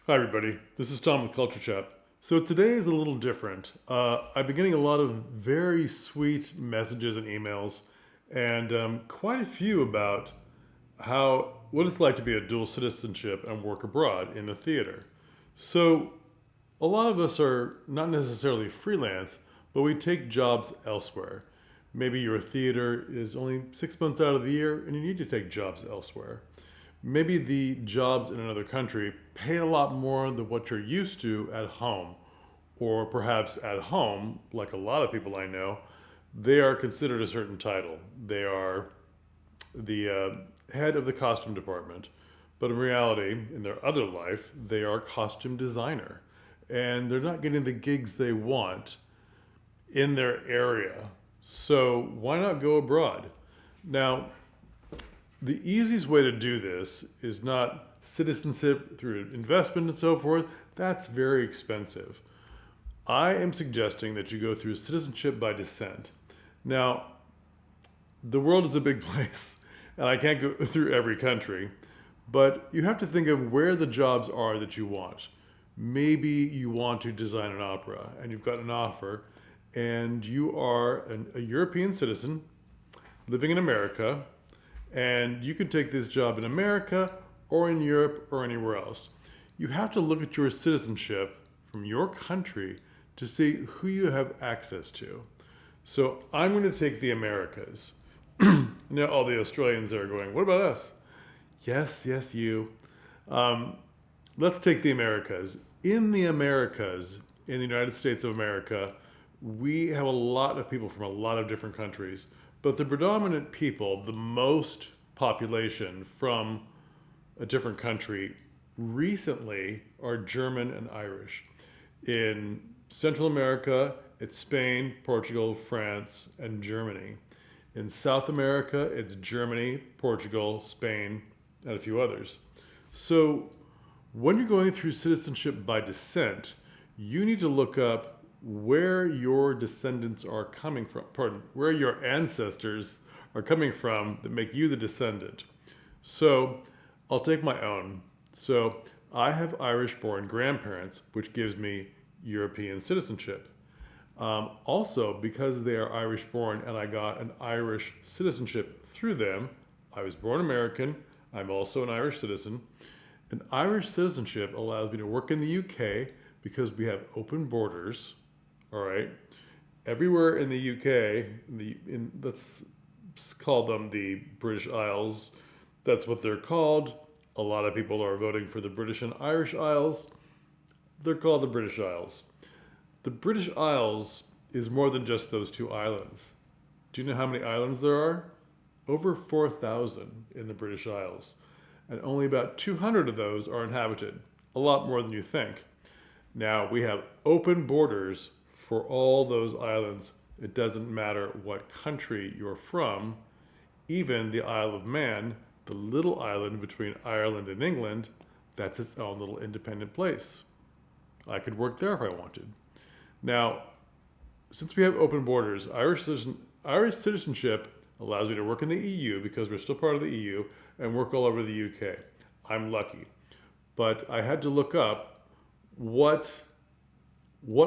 Hi, everybody. This is Tom with Culture Chat. So today is a little different. I've been getting a lot of very sweet messages and emails, and quite a few about what it's like to be a dual citizenship and work abroad in the theater. So a lot of us are not necessarily freelance, but we take jobs elsewhere. Maybe your theater is only 6 months out of the year, and you need to take jobs elsewhere. Maybe the jobs in another country pay a lot more than what you're used to at home. Or perhaps at home, like a lot of people I know, they are considered a certain title. They are the head of the costume department. But in reality, in their other life, they are costume designer. And they're not getting the gigs they want in their area. So why not go abroad? Now, the easiest way to do this is not citizenship through investment and so forth. That's very expensive. I am suggesting that you go through citizenship by descent. Now, the world is a big place, and I can't go through every country, but you have to think of where the jobs are that you want. Maybe you want to design an opera, and you've got an offer, and you are a European citizen living in America, and you can take this job in America or in Europe or anywhere else. You have to look at your citizenship from your country to see who you have access to. So I'm going to take the Americas. Now, all the Australians are going, what about us? Yes, yes, you. Um, let's take the Americas. In the Americas, in the United States of America, we have a lot of people from a lot of different countries, but the predominant people, the most population from a different country recently are German and Irish. In Central America, it's Spain, Portugal, France, and Germany. In South America, it's Germany, Portugal, Spain, and a few others. So when you're going through citizenship by descent, you need to look up where your descendants are coming from, pardon, where your ancestors are coming from that make you the descendant. So I'll take my own. So I have Irish born grandparents, which gives me European citizenship. Also, because they are Irish born and I got an Irish citizenship through them, I was born American. I'm also an Irish citizen. An Irish citizenship allows me to work in the UK because we have open borders. All right. Everywhere in the UK, let's call them the British Isles. That's what they're called. A lot of people are voting for the British and Irish Isles. They're called the British Isles. The British Isles is more than just those two islands. Do you know how many islands there are? Over 4,000 in the British Isles. And only about 200 of those are inhabited. A lot more than you think. Now, we have open borders for all those islands. It doesn't matter what country you're from. Even the Isle of Man, the little island between Ireland and England, that's its own little independent place. I could work there if I wanted. Now, since we have open borders, Irish citizenship allows me to work in the EU because we're still part of the EU and work all over the UK. I'm lucky. But I had to look up what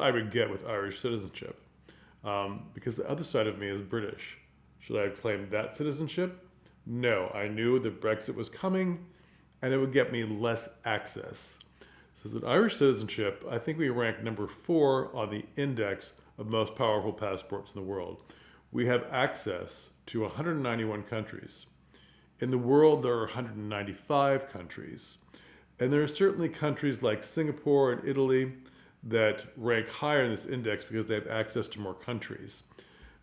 I would get with Irish citizenship because the other side of me is British. Should I have claimed that citizenship? No, I knew that Brexit was coming and it would get me less access. So as an Irish citizenship, I think we rank number 4 on the index of most powerful passports in the world. We have access to 191 countries. In the world, there are 195 countries. And there are certainly countries like Singapore and Italy that rank higher in this index because they have access to more countries.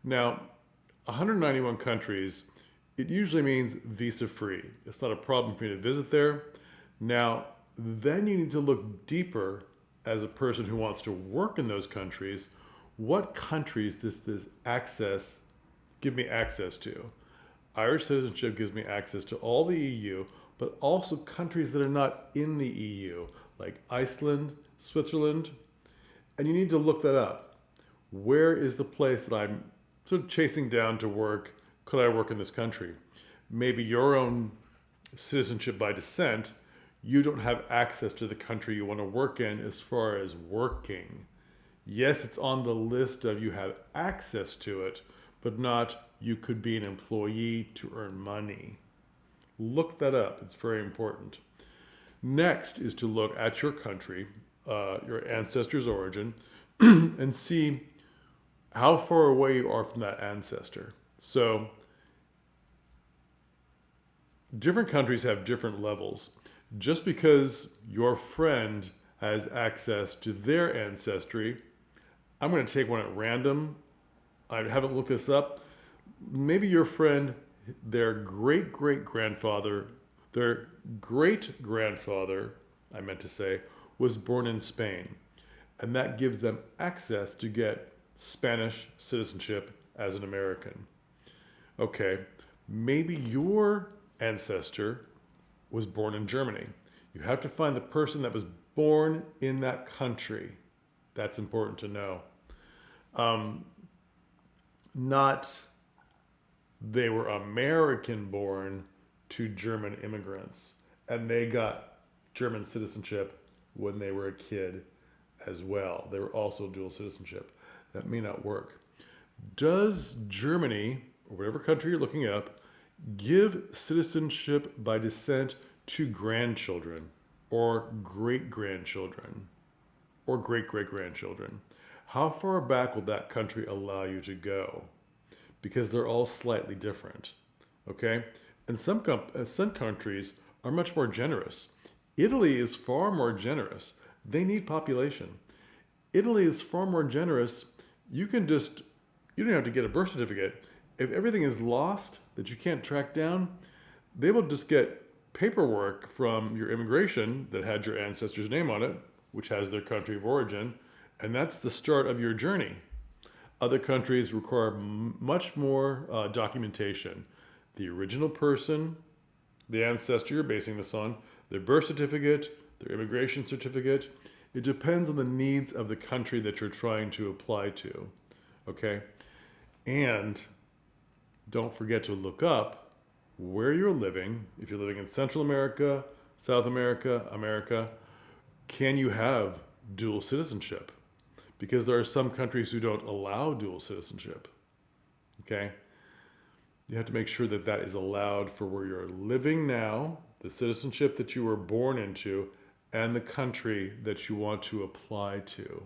Now, 191 countries, it usually means visa free. It's not a problem for you to visit there. Now, then you need to look deeper as a person who wants to work in those countries. What countries does this access give me access to? Irish citizenship gives me access to all the EU, but also countries that are not in the EU, like Iceland, Switzerland. And you need to look that up. Where is the place that I'm sort of chasing down to work? Could I work in this country? Maybe your own citizenship by descent, you don't have access to the country you want to work in as far as working. Yes, it's on the list of you have access to it, but not you could be an employee to earn money. Look that up, it's very important. Next is to look at your country, your ancestor's origin, and see how far away you are from that ancestor. So, different countries have different levels. Just because your friend has access to their ancestry, I'm going to take one at random. I haven't looked this up. Maybe your friend, their great great grandfather, their great grandfather, I meant to say, was born in Spain. And that gives them access to get Spanish citizenship as an American. Okay, maybe your ancestor was born in Germany. You have to find the person that was born in that country. That's important to know. Not they were American born to German immigrants and they got German citizenship when they were a kid as well. They were also dual citizenship. That may not work. Does Germany, or whatever country you're looking up, give citizenship by descent to grandchildren or great grandchildren or great great grandchildren? How far back will that country allow you to go? Because they're all slightly different. Okay? And some countries are much more generous. Italy is far more generous. They need population. Italy is far more generous. You don't have to get a birth certificate. If everything is lost that you can't track down, they will just get paperwork from your immigration that had your ancestor's name on it, which has their country of origin, and that's the start of your journey. Other countries require much more documentation. The original person, the ancestor you're basing this on, their birth certificate, their immigration certificate. It depends on the needs of the country that you're trying to apply to. Okay? And don't forget to look up where you're living. If you're living in Central America, South America, America, can you have dual citizenship? Because there are some countries who don't allow dual citizenship. Okay? You have to make sure that that is allowed for where you're living now, the citizenship that you were born into, and the country that you want to apply to.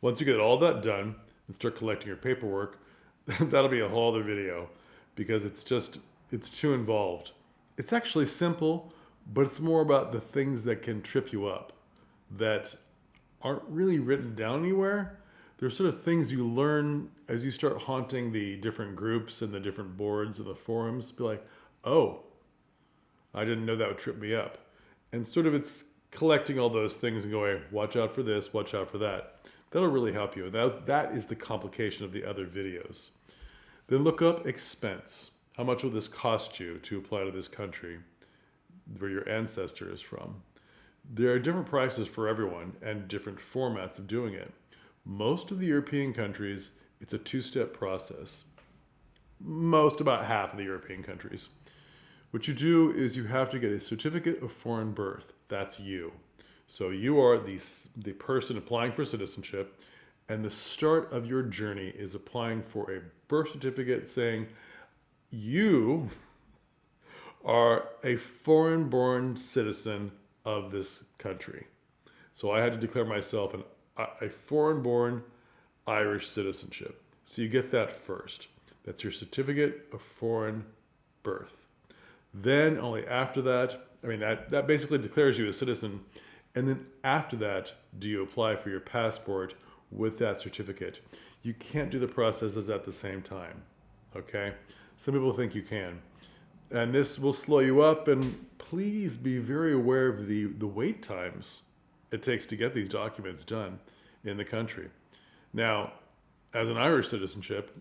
Once you get all that done and start collecting your paperwork, that'll be a whole other video because it's too involved. It's actually simple, but it's more about the things that can trip you up that aren't really written down anywhere. They're sort of things you learn as you start haunting the different groups and the different boards and the forums. Be like, oh, I didn't know that would trip me up. And sort of it's collecting all those things and going, watch out for this, watch out for that. That'll really help you. That is the complication of the other videos. Then look up expense. How much will this cost you to apply to this country where your ancestor is from? There are different prices for everyone and different formats of doing it. Most of the European countries, it's a two-step process. About half of the European countries. What you do is you have to get a certificate of foreign birth. That's you. So you are the person applying for citizenship, and the start of your journey is applying for a birth certificate saying you are a foreign-born citizen of this country. So I had to declare myself a foreign-born Irish citizenship. So you get that first. That's your certificate of foreign birth. Then only after that, that basically declares you a citizen. And then after that, do you apply for your passport with that certificate? You can't do the processes at the same time. Okay? Some people think you can. And this will slow you up, and please be very aware of the wait times it takes to get these documents done in the country. Now, as an Irish citizenship,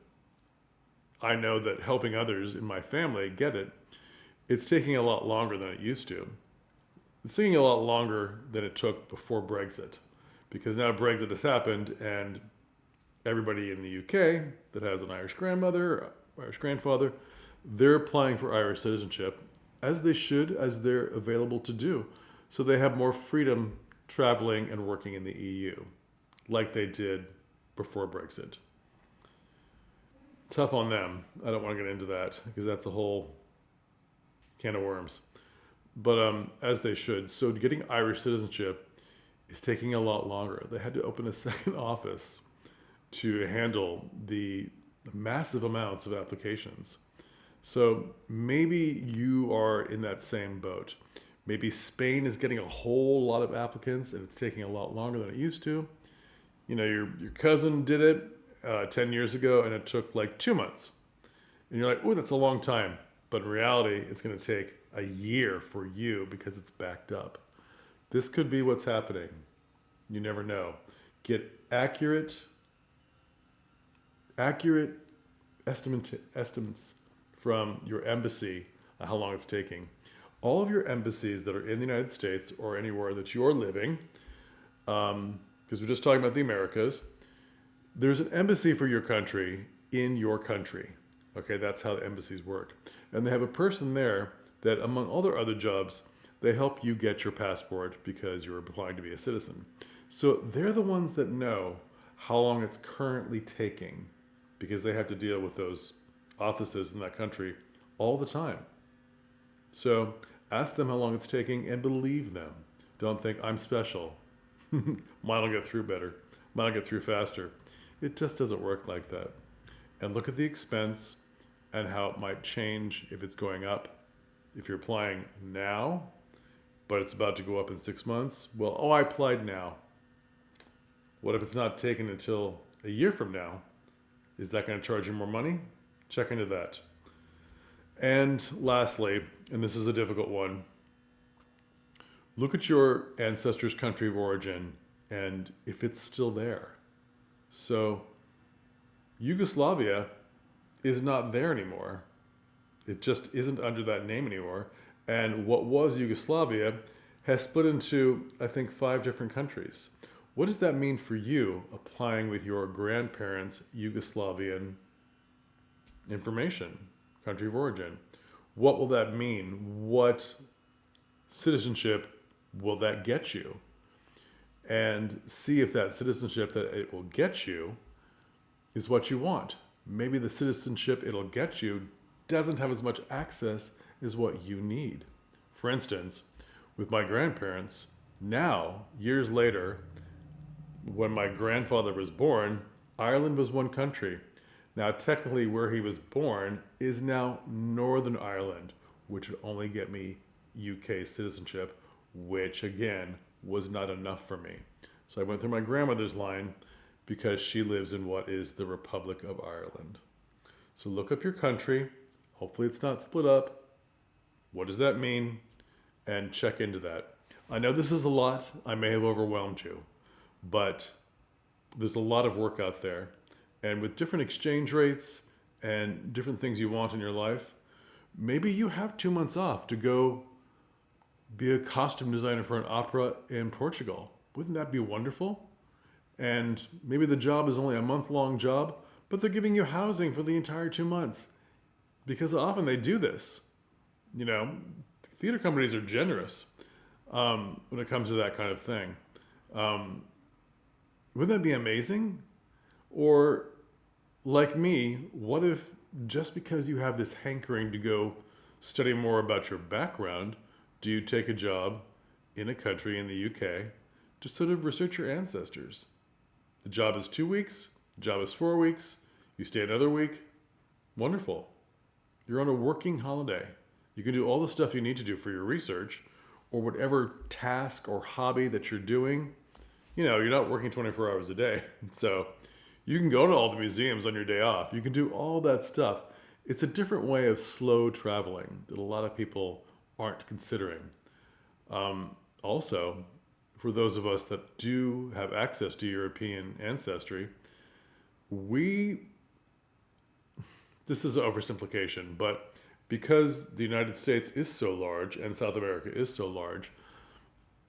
I know that helping others in my family get it, it's taking a lot longer than it used to. It's taking a lot longer than it took before Brexit, because now Brexit has happened, and everybody in the UK that has an Irish grandmother, or Irish grandfather, they're applying for Irish citizenship, as they should, as they're available to do. So they have more freedom traveling and working in the EU, like they did before Brexit. Tough on them. I don't want to get into that because that's a whole can of worms. But as they should. So getting Irish citizenship is taking a lot longer. They had to open a second office to handle the massive amounts of applications. So maybe you are in that same boat. Maybe Spain is getting a whole lot of applicants and it's taking a lot longer than it used to. You know, your cousin did it 10 years ago and it took like 2 months. And you're like, oh, that's a long time. But in reality, it's going to take a year for you because it's backed up. This could be what's happening. You never know. Get accurate estimates from your embassy on how long it's taking. All of your embassies that are in the United States or anywhere that you're living, because we're just talking about the Americas, there's an embassy for your country in your country. Okay, that's how the embassies work. And they have a person there that, among all their other jobs, they help you get your passport because you're applying to be a citizen. So they're the ones that know how long it's currently taking because they have to deal with those offices in that country all the time. So ask them how long it's taking and believe them. Don't think I'm special. Mine will get through better. Mine will get through faster. It just doesn't work like that. And look at the expense and how it might change if it's going up. If you're applying now, but it's about to go up in 6 months, well, I applied now. What if it's not taken until a year from now? Is that going to charge you more money? Check into that. And lastly, and this is a difficult one, look at your ancestors' country of origin and if it's still there. So Yugoslavia is not there anymore. It just isn't under that name anymore. And what was Yugoslavia has split into, I think, 5 different countries. What does that mean for you applying with your grandparents' Yugoslavian information, country of origin? What will that mean? What citizenship will that get you? And see if that citizenship that it will get you is what you want. Maybe the citizenship it'll get you doesn't have as much access as what you need. For instance, with my grandparents, now, years later, when my grandfather was born, Ireland was one country. Now, technically, where he was born is now Northern Ireland, which would only get me UK citizenship, which again was not enough for me. So I went through my grandmother's line because she lives in what is the Republic of Ireland. So look up your country. Hopefully it's not split up. What does that mean? And check into that. I know this is a lot. I may have overwhelmed you, but there's a lot of work out there. And with different exchange rates and different things you want in your life, maybe you have 2 months off to go be a costume designer for an opera in Portugal. Wouldn't that be wonderful? And maybe the job is only a month-long job, but they're giving you housing for the entire 2 months. Because often they do this. You know, theater companies are generous when it comes to that kind of thing. Wouldn't that be amazing? Or, like me, what if just because you have this hankering to go study more about your background, do you take a job in a country in the UK to sort of research your ancestors? The job is 2 weeks, the job is 4 weeks, you stay another week. Wonderful. You're on a working holiday. You can do all the stuff you need to do for your research or whatever task or hobby that you're doing. You know, you're not working 24 hours a day. So you can go to all the museums on your day off. You can do all that stuff. It's a different way of slow traveling that a lot of people aren't considering. Also, for those of us that do have access to European ancestry, this is an oversimplification, but because the United States is so large and South America is so large,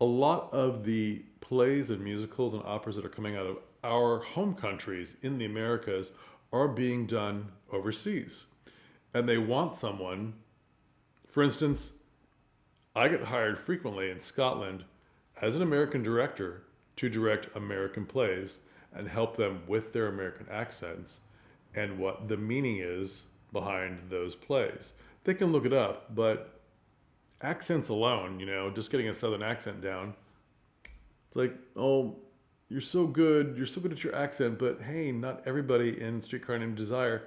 a lot of the plays and musicals and operas that are coming out of our home countries in the Americas are being done overseas. And they want someone, for instance, I get hired frequently in Scotland as an American director to direct American plays and help them with their American accents and what the meaning is behind those plays. They can look it up, but accents alone, just getting a southern accent down, it's like, oh, you're so good at your accent, but hey, not everybody in Streetcar Named Desire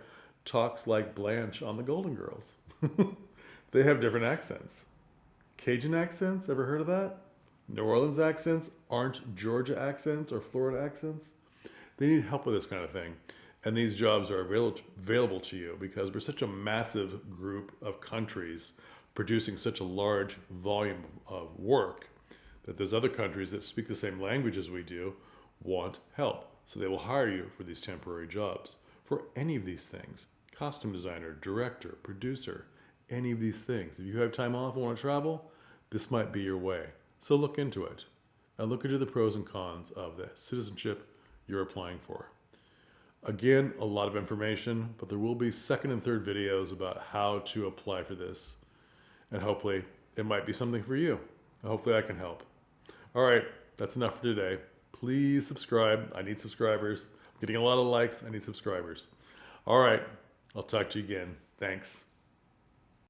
talks like Blanche on The Golden Girls. They have different accents. Cajun accents, ever heard of that? New Orleans accents aren't Georgia accents or Florida accents. They need help with this kind of thing. And these jobs are available to you because we're such a massive group of countries producing such a large volume of work that those other countries that speak the same language as we do want help. So they will hire you for these temporary jobs for any of these things: costume designer, director, producer, any of these things. If you have time off and want to travel, this might be your way. So look into it and look into the pros and cons of the citizenship you're applying for. Again, a lot of information, but there will be second and third videos about how to apply for this. And hopefully it might be something for you. Hopefully I can help. All right, that's enough for today. Please subscribe. I need subscribers. I'm getting a lot of likes. I need subscribers. All right, I'll talk to you again. Thanks.